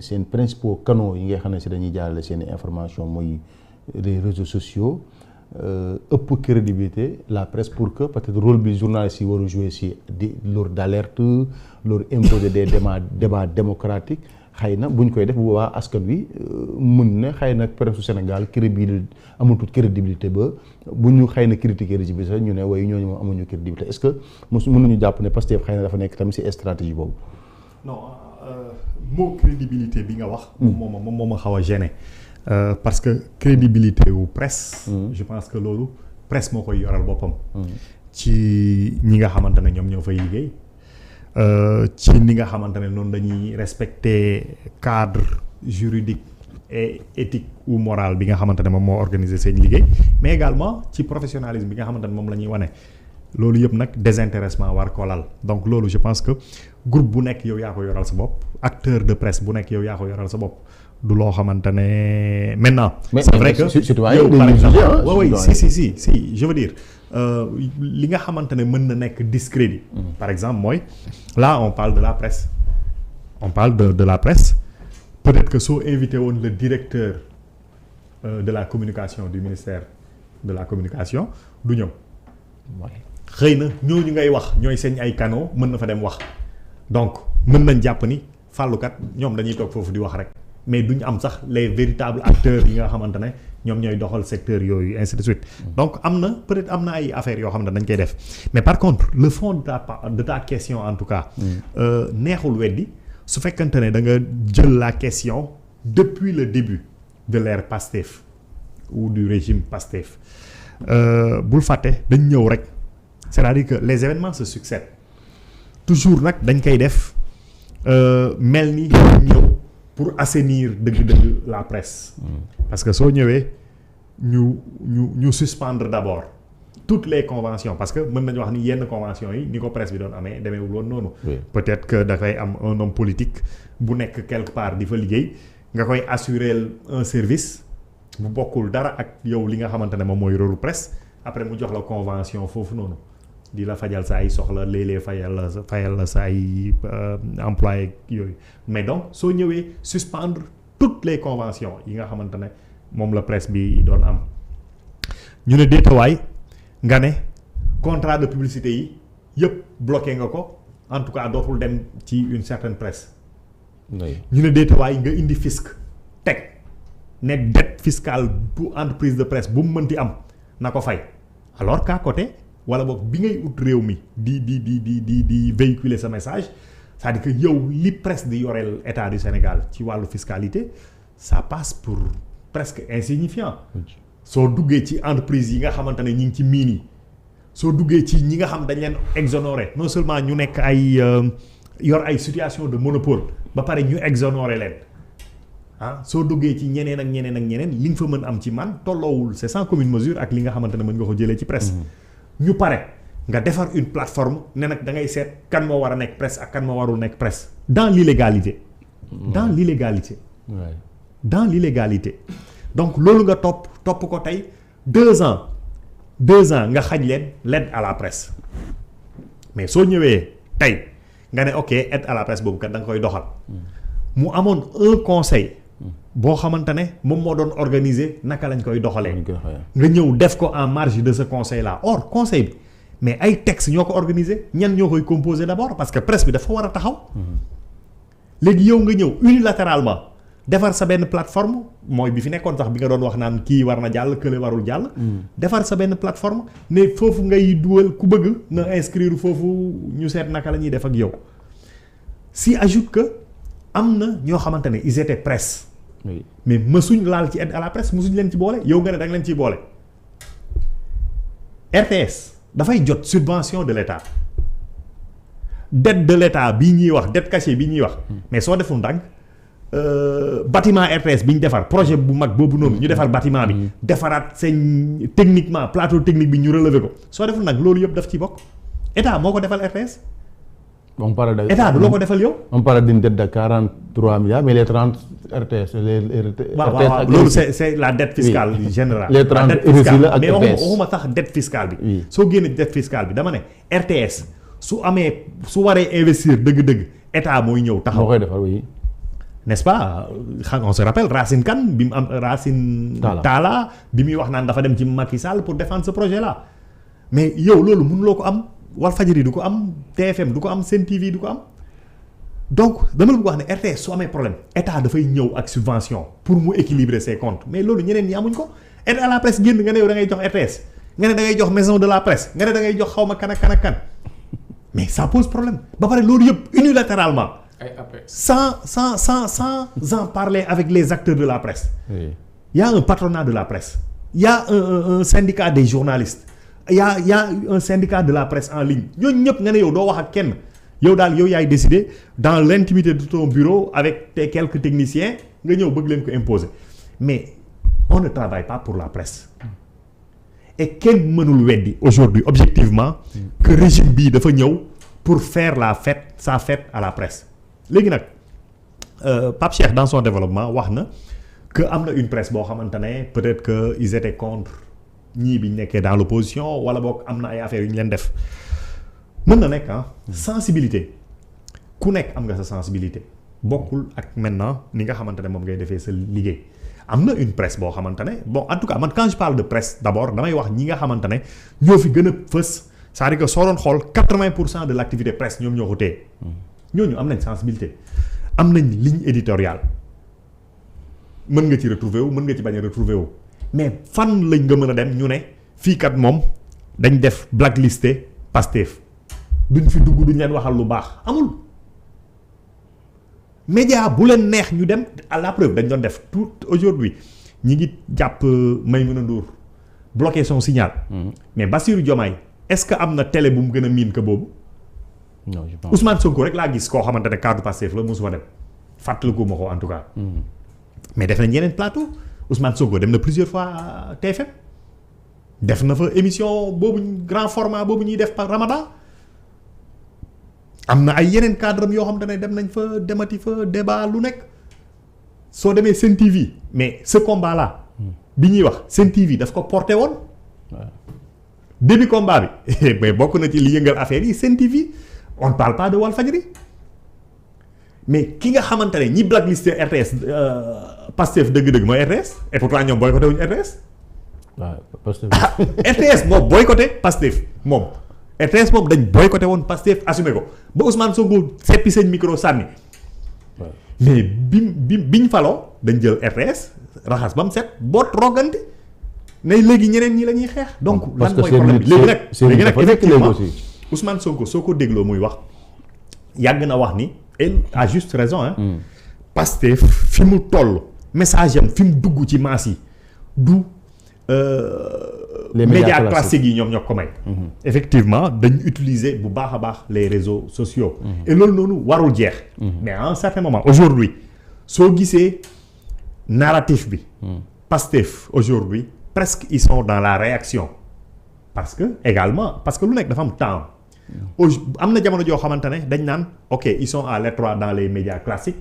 seen principaux canaux yi nga xam ne si dañuy jaarale seen information mooy les réseaux sociaux ëpp crédibilité la presse pour que peut-être rôle bi journalistes yi war a jouer si di leur d'alerte leur imposer des débats démocratiques xëy na bu ñu koy def bu boobaa askan wi mën na xëy na presse su Sénégal amatul crédibilité ba bu ñu xëy na critiquer régime bi sax ñu ne waaye ñooñu moom amuñu crédibilité est-ce que mën nañu jàpp ne Pastef xëy na dafa nekk tamit si stratégie boobu. non mot crédibilité bi nga wax. moom moo ma xaw a gêné parce que crédibilité wu presse. je pense que loolu presse moo koy yoral boppam. ci ñi nga xamante ne ñoom ñoo fay liggéey. ci ni nga xamante ne noonu dañuy respecter cadre juridique et éthique ou moral bi nga xamante ne moom moo organiser seen liggéey mais également ci professionnalisme bi nga xamante ne moom la ñuy wane loolu yëpp nag désintéressement war ko lal donc loolu je pense que groupe bu nekk yow yaa ko yoral sa bopp acteur de presse bu nekk yow yaa ko yoral sa bopp du loo xamante ne maintenant. c'est vrai que yow par exemple oui si je veux dire. li nga xamante ne mën na nekk discrédit. par exemple mooy là on parle de la presse on parle de la presse peut-être que soo invité woon le directeur de la communication du ministère de la communication du ñëw. xëy na ñooñu ngay wax ñooy seen ay canaux mën na fa dem wax donc mën nañ jàpp ni fàllukat ñoom dañuy toog foofu di wax rek mais duñ am sax les véritables acteurs yi nga xamante ne ñoom ñooy doxal secteur yooyu ainsi de suite donc am na peut-être am na ay affaires yoo xam ne dañ koy def mais par contre le fond de ta question en tout cas neexul weddi su fekkante ne da nga jël la question depuis le début de l'ère Pastef ou du régime Pastef bul fàtte dañ ñëw rek c'est-à-dire que les événements se succèdent toujours nag dañ koy def mel ni ñëw pour assainir dëgg-dëgg la presse parce que soo ñëwee ñu suspendre d'abord toutes les conventions parce que mën nañu wax ni yenn conventions yi ni ko presse bi doon amee demeewul woon noonu peut-être que dafay am un homme politique bu nekk quelque part di fa liggéey nga koy assurer un service bu bokkul dara ak yow li nga xamante ne moom mooy rôle presse après mu jox la convention foofu noonu di la fajal sa ay soxla léeg-léeg fayal la sa ay employé yooyu mais donc soo ñëwee suspendre toutes les conventions yi nga xamante ne moom la presse bi doon am ñu ne déetawaay nga ne contrat de publicité yi yëpp bloqué nga ko en tout cas dootul dem ci une certaine presse ñu ne déetawaay nga indi fisc teg ne dette fiscale bu entreprise de presse bu mu mënti am na ko fay alors qu'à côté wala boog bi ngay ut réew mi di véhiculer sa message c'est-à-dire que yow li presse di yoreel état du Sénégal ci wàllu fiscalité ça passe pour presque insignifiant soo duggee ci entreprise yi nga xamante ne ñi ngi ci mine yi soo duggee ci ñi nga xam dañ leen exonéré non seulement ñu nekk ay yor ay situation de monopole ba pare ñu exonéré leen soo duggee ci ñeneen ak ñeneen li nga fa mën am ci man tolloowul c'est sans commune mesure ak li nga xamante ne mën nga ko jëlee ci presse ñu pare nga defar une plateforme ne nag da ngay seet kan moo war a nekk presse ak kan moo warul nekk presse dans l'illégalité dans l'illégalité donc loolu nga topp ko tey 2 ans nga xaj leen l'aide à la presse mais soo ñëwee tey nga ne ok aide à la presse boobu kat da nga koy doxal mu amoon un conseil boo xamante ne moom moo doon organiser naka lañ koy doxalee nga ñëw def ko en marge de ce conseil là or conseil bi mais ay textes ñoo ko organiser ñan ñoo koy composer d'abord parce que presse bi dafa war a taxaw léegi yow nga ñëw unilatéralement defar sa benn plateforme mooy bi fi nekkoon sax bi nga doon wax naan kii war na jàll kële warul jàll defar sa benn plateforme ne foofu ngay dugal ku bëgg na inscrire foofu ñu seet naka la ñuy def ak yow si ajoute que am na ñoo xamante ne ils étaient presse oui. mais mësuñ laal ci aide à la presse mësuñ leen ci boole yow nga ne da nga leen ciy boole RTS dafay jot subvention de l'État dette de l'État bii ñuy wax dette cachée bii ñuy wax mais soo deful ndànk bâtiment RTS bi ñu defar projet bu mag boobu noonu ñu defar bâtiment bi defaraat seen techniquement plateau technique bi ñu relever ko soo deful nag loolu yëpp daf ci bokk état moo ko defal RTS état du loo ko defal yow. on parle d'une dette de 43 milliards mais les 30 RTS waaw loolu c'est la dette fiscale générale. les 30 RSI la ak mais waxuma sax dette fiscale bi. soo génnee dette fiscale bi dama ne RTS su waree investir dëgg-dëgg état mooy ñëw taxaw. moo koy defal oui. n'est-ce pas on se rappelle Racine Kane bi mu am Racine Talla bi muy wax naan dafa dem ci Macky Sall pour défendre ce projet là mais yow loolu mënuloo ko am Walfadjri du ko am TFM du ko am Sen TV du ko am donc dama la bëgg wax ne RTS su amee problème état dafay ñëw ak subvention pour mu équilibrer ses comptes mais loolu ñeneen ñi amuñ ko aide à la presse génn nga ne yow da ngay jox RTS nga ne da ngay jox maison de la presse nga ne da ngay jox xawma kan ak kan ak kan mais ça pose problème ba pare loolu yëpp unilatéralement sans en parler avec les acteurs de la presse. Oui. Il y a un patronat de la presse. Il y a un syndicat des journalistes. Il y a un syndicat de la presse en ligne. ñooñu ñëpp nga ne yow doo wax ak kenn yow daal yow yaay décider dans l'intimité de ton bureau avec tes quelques techniciens nga ñëw bëgg leen ko imposer mais on ne travaille pas pour la presse. Et kenn mënul weddi aujourd'hui objectivement que régime bii dafa ñëw pour faire sa fête à la presse. léegi nag Pape Cheikh dans son développement wax na que am na une presse boo xamante ne peut-être que ils étaient contre ñii bi ñu nekkee dans l'opposition wala boog am na ay affaires yu ñu leen def mën na nekk sensibilité ku nekk am nga sa sensibilité bokkul ak maintenant ni nga xamante ne moom ngay defee sa liggéey am na une presse boo xamante ne bon en tout cas man quand je parle de presse d'abord damay wax ñi nga xamante ne ñoo fi gën a fës c'est-à-dire que soo doon xool 80% de l'activité presse ñoom ñoo ko téye ñooñu am nañ sensibilité am nañ ligne éditoriale mën nga ci retrouver wu mën nga ci bañ a retrouver wu mais fan lañ nga mën a dem ñu ne fii kat moom dañ def blacklisté Pastef duñ fi dugg duñ leen waxal lu baax amul média bu leen neex ñu dem à la preuve dañ doon def tout aujourd'hui ñi ngi jàpp Maïmouna Ndour bloqué son signal mais Bassirou Diomaye est-ce que am na télé bu mu gën a miin que boobu non je pense Ousmane Sonko rek laa gis koo xamante ne cadre Pastef la mosuma dem fàttaliku ma ko en tout cas. mais def nañ yeneen plateau Ousmane Sonko dem na plusieurs fois à TFM def na fa émission boobu grand format boobu ñuy def par Ramadan am na ay yeneen cadre am yoo xamante ne dem nañ fa demati fa débat lu nekk soo demee Sen TV mais ce combat là. bi ñuy wax Sen TV daf ko porté woon. début combat bi mais bokk na ci li yëngal affaire yi Sen TV. on ne parle pas de Walfadjri mais ki nga xamante ne ñi blacklisté RTS Pastef dëgg-dëgg mooy RTS et pourtant ñoom boycotté wuñu RTS. waaw Pastef. RTS moom boycotté Pastef moom RTS moom dañ boycotté woon Pastef assumé ko ba Ousmane Sonko seppi seen micro sànni. mais biñ faloo dañ jël RTS raxas ba mu set boot rogante ne léegi ñeneen ñi la ñuy xeex. donc lan mooy problème bi léegi nag effectivement Ousmane Sonko soo ko dégloo muy wax yàgg na wax ni et à juste raison Pastef fi mu toll message am fi mu dugg ci masse yi du les médias classiques yi ñoom ñoo ko may. effectivement dañ utiliser bu baax a baax les réseaux sociaux. et loolu noonu warul jeex. mais à un certain moment aujourd'hui soo gisee narratif bi. Pastef aujourd'hui presque ils sont dans la réaction parce que également parce que lu nekk dafa am temps. am na jamono joo xamante ne dañ naan ok ils sont à l'étroit dans les médias classiques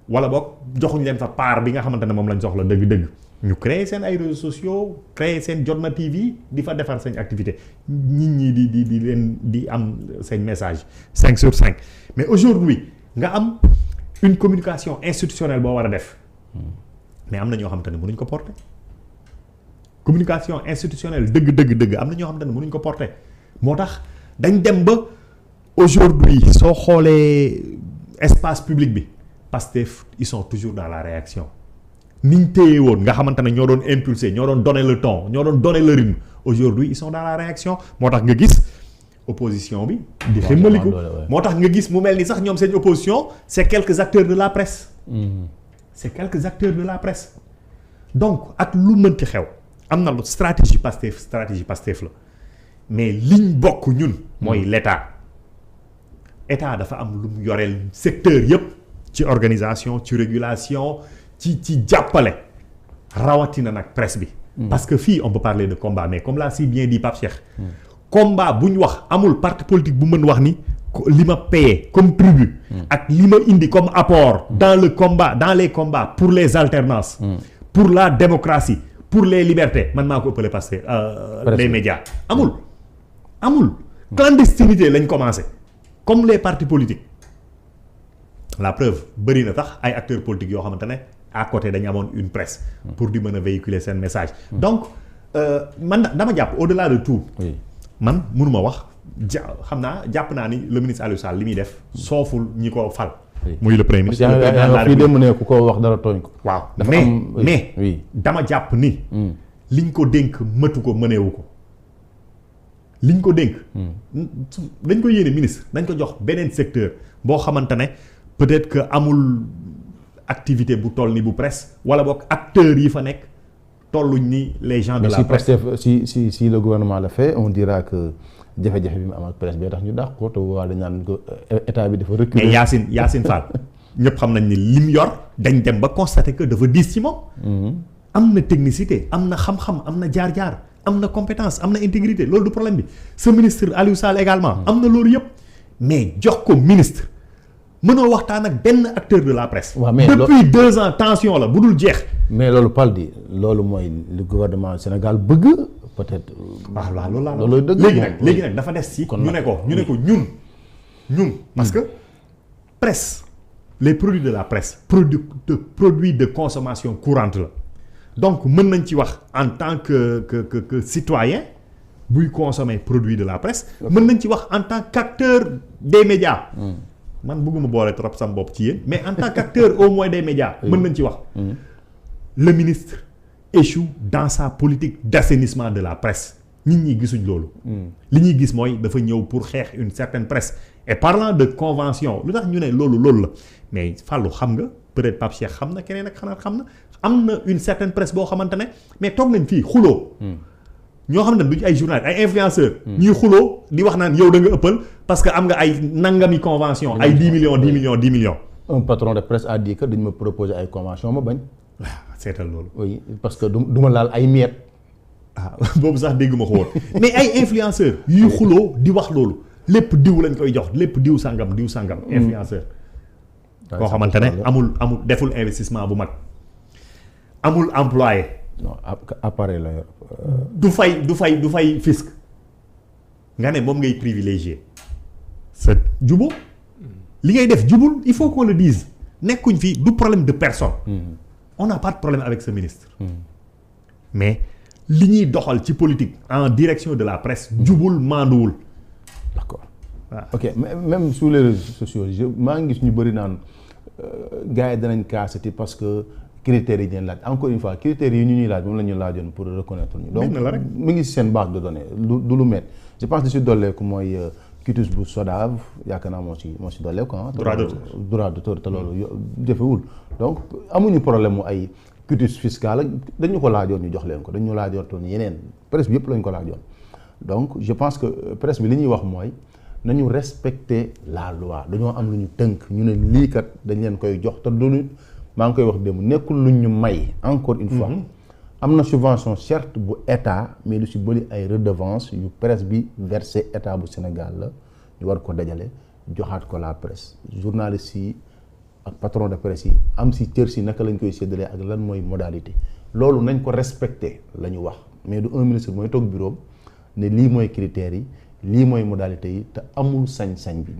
wala boog joxuñ leen fa part bi nga xamante ne moom lañ soxla dëgg-dëgg ñu créer seen ay réseaux sociaux créer seen Jotna TV di fa defar seen activité nit ñi di leen di am seen message 5/5 mais aujourd'hui nga am une communication institutionnelle boo war a def mais am na ñoo xamante ne mënuñ ko porter communication institutionnelle dëgg am na ñoo xamante ne mënuñ ko porter moo tax dañ dem ba aujourd'hui soo xoolee espace public bi Pastef ils sont toujours dans la réaction niñ téye woon nga xamante ne ñoo doon impulser ñoo doon donner le ton ñoo doon donner le rythme aujourd'hui ils sont dans la réaction moo tax nga gis opposition bi di xemmaliku moo tax nga gis mu mel ni sax ñoom seen opposition c'est quelques acteurs de la presse c'est quelques acteurs de la presse donc ak lu mënti xew am na lu stratégie Pastef la mais liñ bokk ñun mooy l'état dafa am lu mu yoreel secteur yépp ci organisation ci régulation ci jàppale rawatina nag presse bi parce que fii on peut parler de combat mais comme l'a si bien dit Pape Cheikh combat bu ñu wax amul parti politique bu mën wax ni li ma payé comme tribu ak li ma indi comme apport dans le combat dans les combats pour les alternances pour la démocratie pour les libertés man maa ko ëppale parce que les médias amul clandestinité lañ commencé comme les partis politiques la preuve bëri na tax ay acteurs politiques yoo xamante ne à côté dañu amoon une presse pour di mën a véhiculer seen message donc man dama jàpp au-delà de tout man mënuma wax xam naa jàpp naa ni le ministre Aliou Sall li muy def sooful ñi ko fal muy le premier ministre fii dem ne ku ko wax dara tooñ ko waaw mais dama jàpp ni liñ ko dénk mëtu ko mëneewu ko liñ ko dénk dañ ko yéene ministre dañ ko jox beneen secteur boo xamante ne peut-être que amul activité bu toll ni bu presse wala boog acteurs yi fa nekk tolluñ ni les gens de la presse. si le gouvernement le fait on dira que jafe-jafe bi mu am ak presse bi tax ñu dàq ko te waa dañ naan ko état bi dafa reculer. mais Yacine Fall ñëpp xam nañ ni lim yor dañ dem ba constater que dafa diis ci moom. am na technicité am na xam-xam am na jaar-jaar am na compétence am na intégrité loolu du problème bi ce ministre Aliou Sall également am na loolu yëpp mais jox ko ministre mënoo waxtaan ak benn acteur de la presse. waaw mais depuis 2 ans tension la bu dul jeex. mais loolu Paldi loolu mooy le gouvernement Sénégal bëgg peut-être. waaw loolu dëgg léegi nag dafa des ci. ñu ne ko ñun parce que presse les produits de la presse produits de consommation courante la. donc mën nañ ci wax en tant que citoyen buy consommer produit de la presse mën nañ ci wax en tant qu'acteur des médias man bëgguma boole trop sam bopp ci yéen mais en tant qu'acteur au moins des médias mën nañ ci wax le ministre échoue dans sa politique d'assainissement de la presse nit ñi gisuñ loolu li ñuy gis mooy dafa ñëw pour xeex une certaine presse et parlant de convention lu tax ñu ne loolu la mais Fallou xam nga peut-être Pape Cheikh xam na keneen ak xanaa xam na am na une certaine presse boo xamante ne mais toog nañ fii xuloo ñoo xam ne duñ ay journalistes ay influenceurs ñuy xuloo di wax naan yow da nga ëppal parce que am nga ay nangami convention ay 10 millions. un patron de presse a dit que dañ ma proposer ay convention ma bañ. waaw seetal loolu. oui parce que du ma laal ay miettes. boobu sax dégg ma ko woon mais ay influenceurs yuy xuloo di wax loolu lépp diw lañ koy jox lépp diw sangam influenceur. koo xamante ne amul deful investissement bu mag. amul employé. non appareil la yor. du fay fisc nga ne moom ngay privilégié sa jubo li ngay def jubul il faut qu'on le dise nekkuñ fi du problème de personne. On n'a pas de problème avec ce ministre. mais li ñuy doxal ci politique en direction de la presse jubul maanduwul. d'accord ok même sur les réseaux sociaux maa ngi gis ñu bëri naan gars yi danañ kaasati parce que. critères yi ñu laaj encore une fois critères yi ñu ñuy laaj moom la ñu laajoon pour reconnaître ñu donc mu ngi si seen base de données du lu met je pense que si dolleeku mooy quitus bu SODAV yaakaar naa moo si dolleeku droit d'auteur te loolu jëfewul donc amuñu problème mu ay quitus fiscal ak dañu ko laajoon ñu jox leen ko dañu laajoon yeneen presse bi yëpp lañu ko laajoon donc je pense que presse bi li ñuy wax mooy nañu respecter la loi dañoo am lu ñu tënk ñu ne lii kat dañ leen koy jox te duñu maa ngi koy wax démb nekkul lu ñu may encore une fois am na subvention certes bu état mais lu si bëri ay redevance yu presse bi versé état bu Sénégal la ñu war ko dajale joxaat ko la presse journalistes yi ak patron de presse yi am si cër si naka lañ koy séddalee ak lan mooy modalité loolu nañ ko respecté la ñu wax mais du un ministre mooy toog bureau ne lii mooy critères yi lii mooy modalité yi te amul sañ-sañ bi